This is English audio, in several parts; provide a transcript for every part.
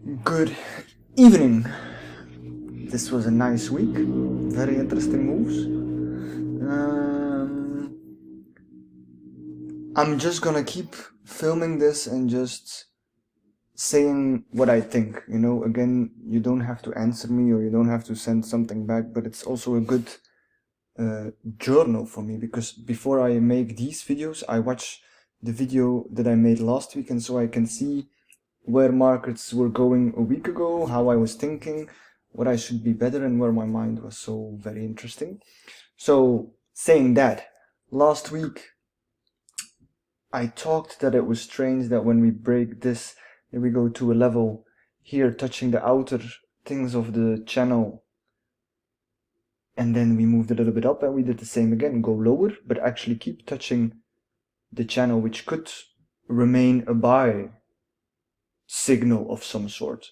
Good evening. This was a nice week. Very interesting moves. I'm just gonna keep filming this and just saying what I think. You know, again, you don't have to answer me or you don't have to send something back, but it's also a good journal for me, because before I make these videos, I watch the video that I made last week, and so I can see where markets were going a week ago, how I was thinking, what I should be better, and where my mind was. So very interesting. So saying that, last week I talked that it was strange that when we break this, and we go to a level here touching the outer things of the channel, and then we moved a little bit up and we did the same again, go lower, but actually keep touching the channel, which could remain a buy signal of some sort.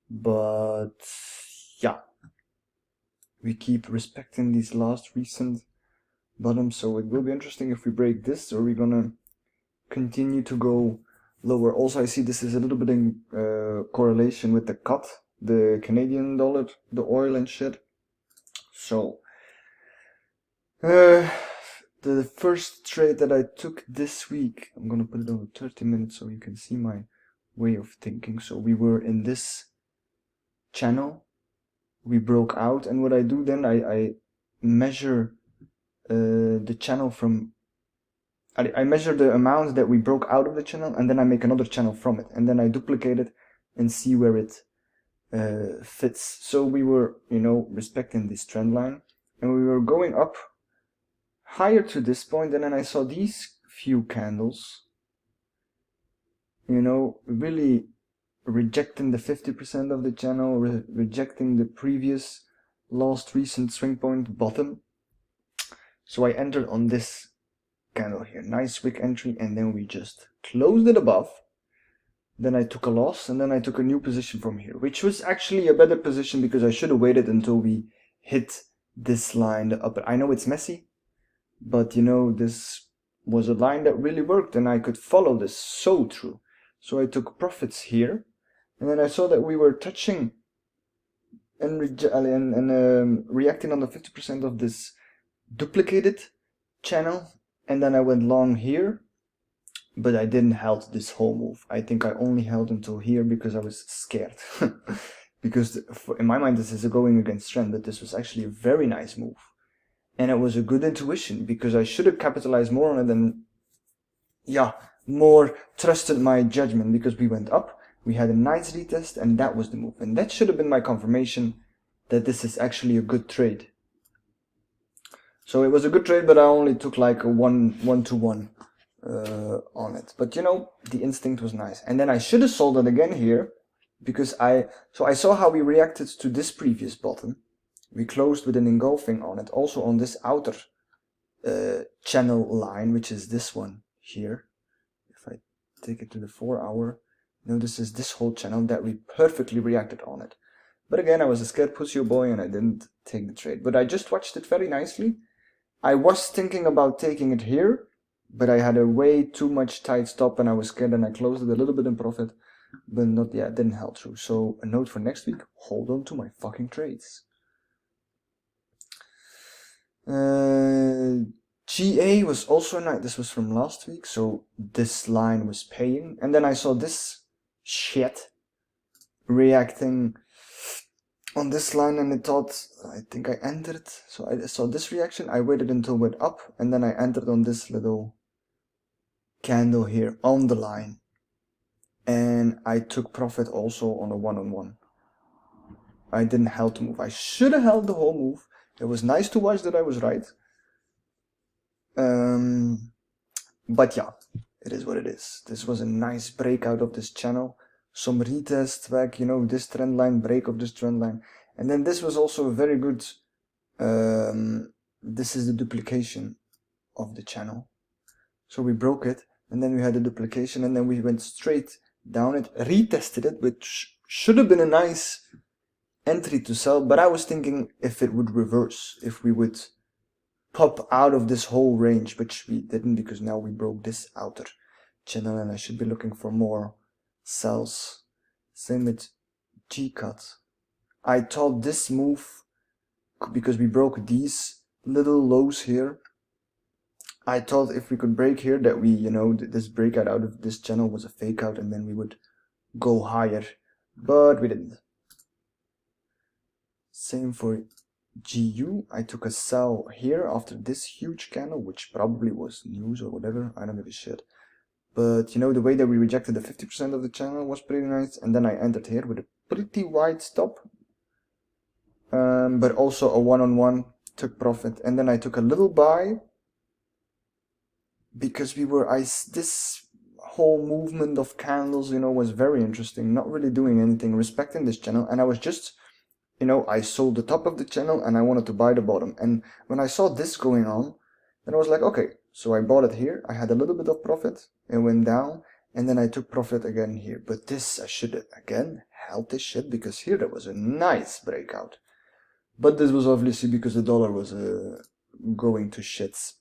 But yeah, we keep respecting these last recent bottoms, so it will be interesting if we break this, or we're gonna continue to go lower. Also, I see this is a little bit in correlation with the cut, the Canadian dollar, the oil and shit. So the first trade that I took this week, I'm gonna put it on 30 minutes so you can see my way of thinking. So we were in this channel, we broke out, and what I do then, I measure the channel from, I measure the amount that we broke out of the channel, and then I make another channel from it, and then I duplicate it and see where it fits. So we were, you know, respecting this trend line, and we were going up higher to this point, and then I saw these few candles, you know, really rejecting the 50% of the channel, rejecting the previous last recent swing point bottom. So I entered on this candle here, nice wick entry, and then we just closed it above. Then I took a loss, and then I took a new position from here, which was actually a better position because I should have waited until we hit this line, the upper. I know it's messy, but you know, this was a line that really worked, and I could follow this so true. So I took profits here, and then I saw that we were touching and reacting on the 50% of this duplicated channel, and then I went long here, but I didn't held this whole move. I think I only held until here because I was scared. Because in my mind this is a going against trend, but this was actually a very nice move. And it was a good intuition, because I should have capitalized more on it and, yeah, more trusted my judgment, because we went up, we had a nice retest, and that was the move. And that should have been my confirmation that this is actually a good trade. So it was a good trade, but I only took like a 1-to-1 on it. But you know, the instinct was nice. And then I should have sold it again here, because I saw how we reacted to this previous bottom. We closed with an engulfing on it, also on this outer channel line, which is this one here. If I take it to the 4-hour, this is this whole channel that we perfectly reacted on it. But again, I was a scared pussy boy and I didn't take the trade. But I just watched it very nicely. I was thinking about taking it here, but I had a way too much tight stop and I was scared, and I closed it a little bit in profit, but not yet, didn't held through. So a note for next week, hold on to my fucking trades. GA was also nice. This was from last week, so this line was paying, and then I saw this shit reacting on this line, and I think I entered. So I saw this reaction, I waited until it went up, and then I entered on this little candle here on the line, and I took profit also on a 1-on-1. I didn't held the move. I should have held the whole move. It was nice to watch that I was right. But yeah, it is what it is. This was a nice breakout of this channel. Some retest back, you know, this trend line, break of this trend line. And then this was also a very good, this is the duplication of the channel. So we broke it, and then we had a duplication, and then we went straight down it, retested it, which should have been a nice entry to sell, but I was thinking if it would reverse, if we would pop out of this whole range, which we didn't, because now we broke this outer channel, and I should be looking for more sells Same with G cut. I thought this move, because we broke these little lows here, I thought if we could break here that we, you know, this breakout out of this channel was a fake out and then we would go higher, but we didn't. Same for GU. I took a sell here after this huge candle, which probably was news or whatever, I don't give a shit. But you know, the way that we rejected the 50% of the channel was pretty nice, and then I entered here with a pretty wide stop. But also a one-on-one, took profit, and then I took a little buy because this whole movement of candles, you know, was very interesting, not really doing anything, respecting this channel, and I was just, you know, I sold the top of the channel and I wanted to buy the bottom, and when I saw this going on, then I was like, okay, so I bought it here, I had a little bit of profit, it went down, and then I took profit again here, but this, I should again held this shit, because here there was a nice breakout. But this was obviously because the dollar was going to shits.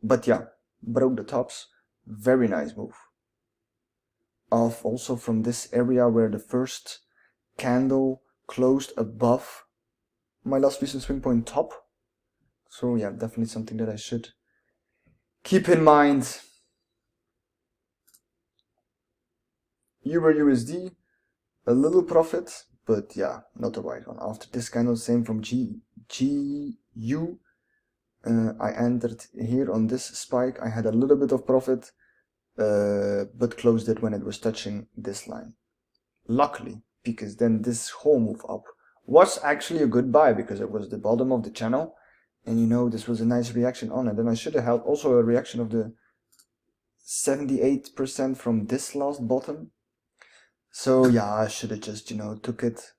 But yeah, broke the tops. Very nice move. Off also from this area where the first candle closed above my last recent swing point top. So yeah, definitely something that I should keep in mind. Euro USD, a little profit, but yeah, not the right one. After this candle, same from GU. I entered here on this spike. I had a little bit of profit, but closed it when it was touching this line. Luckily, because then this whole move up was actually a good buy, because it was the bottom of the channel, and you know, this was a nice reaction on it. And I should have held also a reaction of the 78% from this last bottom. So yeah, I should have just, you know, took it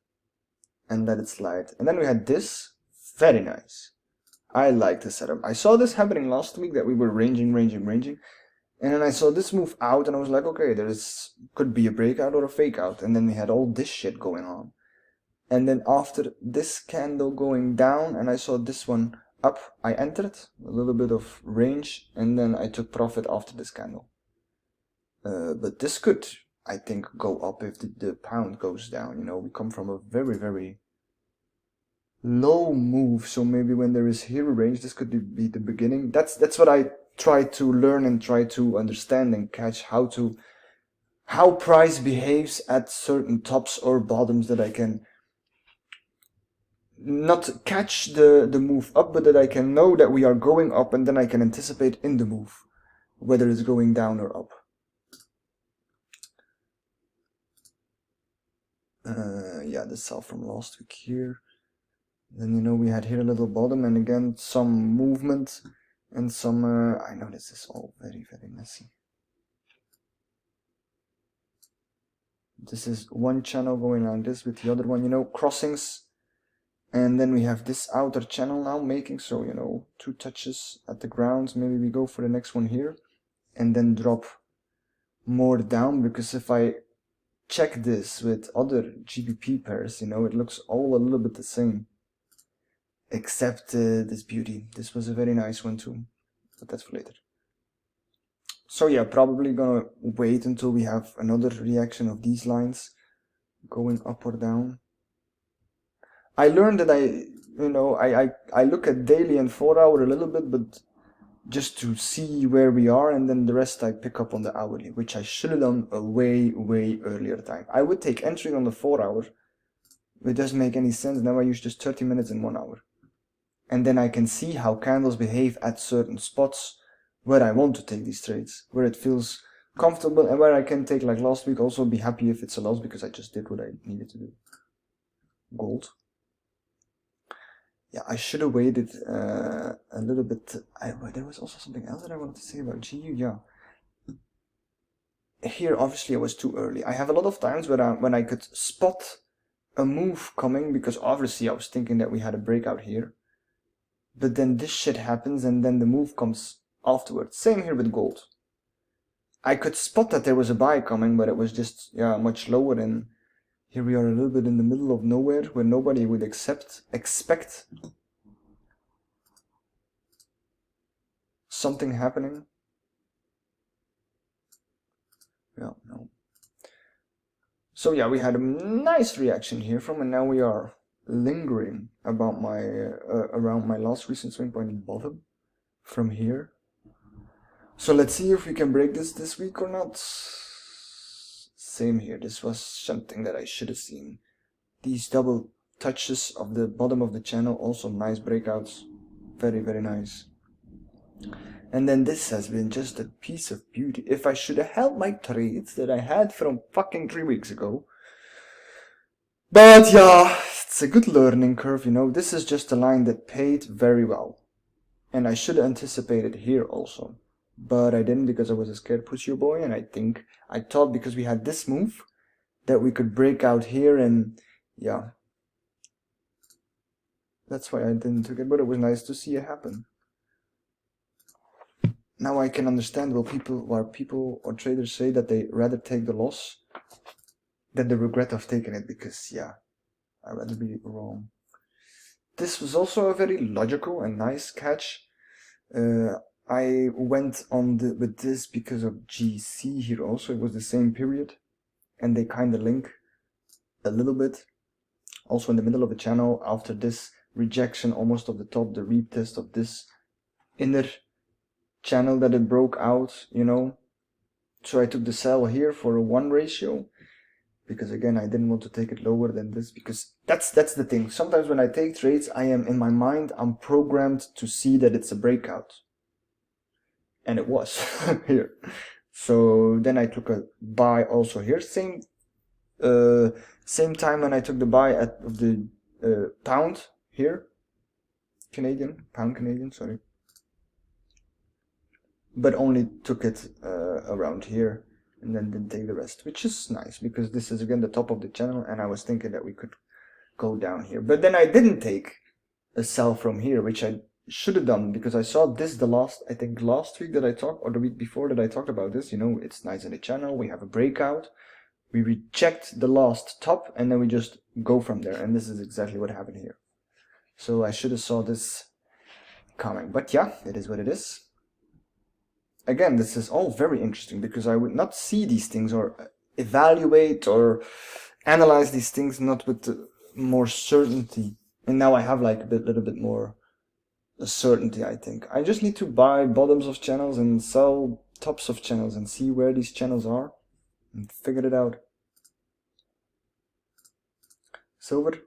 and let it slide. And then we had this, very nice. I like the setup. I saw this happening last week, that we were ranging, and then I saw this move out, and I was like, okay, could be a breakout or a fake out, and then we had all this shit going on. And then after this candle going down, and I saw this one up, I entered a little bit of range, and then I took profit after this candle. But this could, I think, go up if the pound goes down. You know, we come from a very, very low move, so maybe when there is here a range, this could be the beginning. That's what I try to learn and try to understand and catch, how price behaves at certain tops or bottoms, that I can not catch the move up, but that I can know that we are going up, and then I can anticipate in the move whether it's going down or up. Yeah, the sell from last week here. Then, you know, we had here a little bottom, and again some movement and some I know this is all very, very messy. This is one channel going on this with the other one, you know, crossings, and then we have this outer channel now making, so, you know, 2 touches at the ground. Maybe we go for the next one here and then drop more down, because if I check this with other GBP pairs, you know, it looks all a little bit the same, except this beauty. This was a very nice one too, but that's for later. So yeah, probably gonna wait until we have another reaction of these lines going up or down. I learned that I look at daily and 4 hour a little bit, but just to see where we are, and then the rest I pick up on the hourly, which I should have done a way, way earlier time. I would take entry on the 4 hour. It doesn't make any sense. Now I use just 30 minutes and 1 hour. And then I can see how candles behave at certain spots where I want to take these trades, where it feels comfortable, and where I can take, like last week, also be happy if it's a loss, because I just did what I needed to do. Gold. Yeah, I should have waited a little bit. There was also something else that I wanted to say about GU. Yeah. Here, obviously, I was too early. I have a lot of times when I could spot a move coming, because obviously I was thinking that we had a breakout here. But then this shit happens, and then the move comes afterwards. Same here with gold. I could spot that there was a buy coming, but it was just, yeah, much lower, and here we are a little bit in the middle of nowhere, where nobody would expect something happening. Yeah, no. So yeah, we had a nice reaction here from, and now we are lingering about my around my last recent swing point bottom from here. So let's see if we can break this week or not. Same here, this was something that I should have seen. These double touches of the bottom of the channel, also nice breakouts, very nice. And then this has been just a piece of beauty. If I should have held my trades that I had from fucking 3 weeks ago. But yeah, it's a good learning curve, you know. This is just a line that paid very well. And I should have anticipated here also. But I didn't because I was a scared pusher boy, and I thought because we had this move that we could break out here, and yeah. That's why I didn't take it, but it was nice to see it happen. Now I can understand why people or traders say that they rather take the loss than the regret of taking it, because yeah, I'd rather be wrong. This was also a very logical and nice catch. I went on with this because of GC here also. It was the same period, and they kind of link a little bit. Also in the middle of a channel, after this rejection almost of the top, the retest of this inner channel that it broke out, you know. So I took the sell here for a 1 ratio, because again I didn't want to take it lower than this, because that's the thing. Sometimes when I take trades, I am in my mind, I'm programmed to see that it's a breakout, and it was here. So then I took a buy also here, same time when I took the buy at the pound here, pound Canadian, sorry, but only took it around here and then didn't take the rest, which is nice because this is again the top of the channel, and I was thinking that we could go down here. But then I didn't take a sell from here, which I should have done, because I saw this I think last week that I talked, or the week before that I talked about this, you know, it's nice in the channel, we have a breakout, we reject the last top, and then we just go from there, and this is exactly what happened here. So I should have saw this coming, but yeah, it is what it is. Again, this is all very interesting because I would not see these things or evaluate or analyze these things not with more certainty. And now I have like a little bit more certainty, I think. I just need to buy bottoms of channels and sell tops of channels and see where these channels are and figure it out. Silver,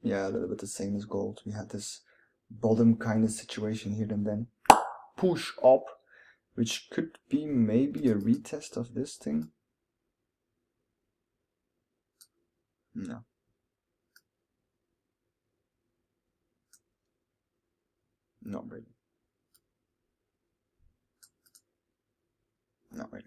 yeah, a little bit the same as gold. We had this bottom kind of situation here and then push up, which could be maybe a retest of this thing. No. Not really. Not really.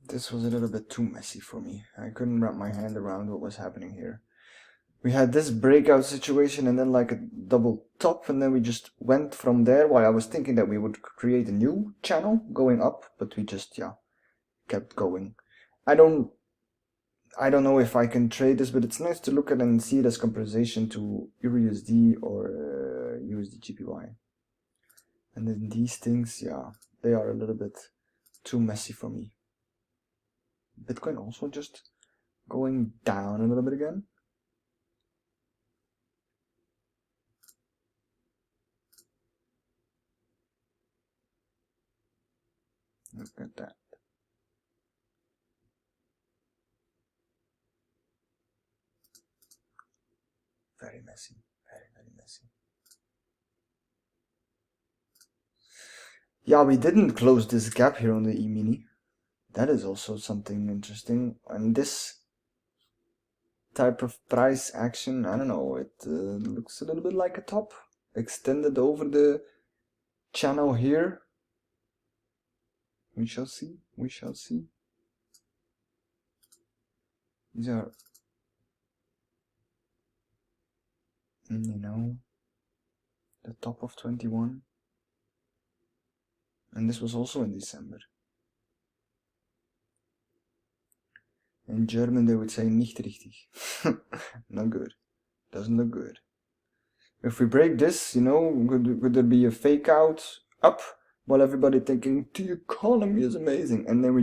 This was a little bit too messy for me. I couldn't wrap my hand around what was happening here. We had this breakout situation and then like a double top, and then we just went from there, while I was thinking that we would create a new channel going up, but we just, yeah, kept going. I don't know if I can trade this, but it's nice to look at and see it as compensation to EURUSD or USD GPY. And then these things, yeah, they are a little bit too messy for me. Bitcoin also just going down a little bit again. Look at that. Very messy, very messy. Yeah, we didn't close this gap here on the E-mini. That is also something interesting. And this type of price action, I don't know, it looks a little bit like a top extended over the channel here. We shall see, we shall see. These are, you know, the top of 21. And this was also in December. In German they would say nicht richtig. Not good. Doesn't look good. If we break this, you know, could there be a fake out up while everybody thinking the economy is amazing, and then we